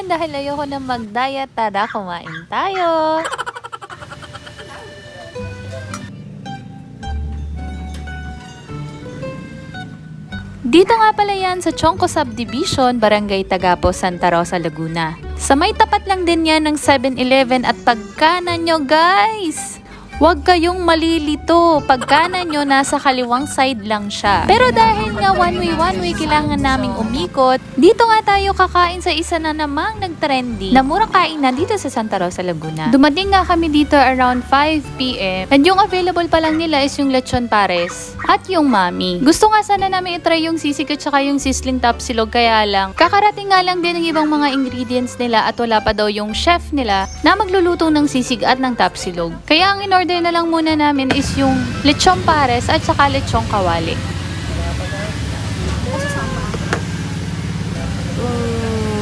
naman dahil ayoko na mag-diet. Tara, kumain tayo! Dito nga pala yan sa Chongco Subdivision, Barangay Tagapo, Santa Rosa, Laguna. Sa may tapat lang din yan ng 7-Eleven at pagkanan nyo guys! Huwag kayong malilito. Pagkanan nyo, nasa kaliwang side lang siya. Pero dahil nga one way, kailangan naming umikot, dito nga tayo kakain sa isa na namang nag-trendy na murang kainan dito sa Santa Rosa, Laguna. Dumating nga kami dito around 5 p.m. And yung available pa lang nila is yung lechon pares at yung mami. Gusto nga sana namin itry yung sisig at saka yung sizzling tapsilog, kaya lang kakarating nga lang din ng ibang mga ingredients nila at wala pa daw yung chef nila na magluluto ng sisig at ng tapsilog. Kaya ang in-order na lang muna namin is yung lechon pares at saka lechon kawali.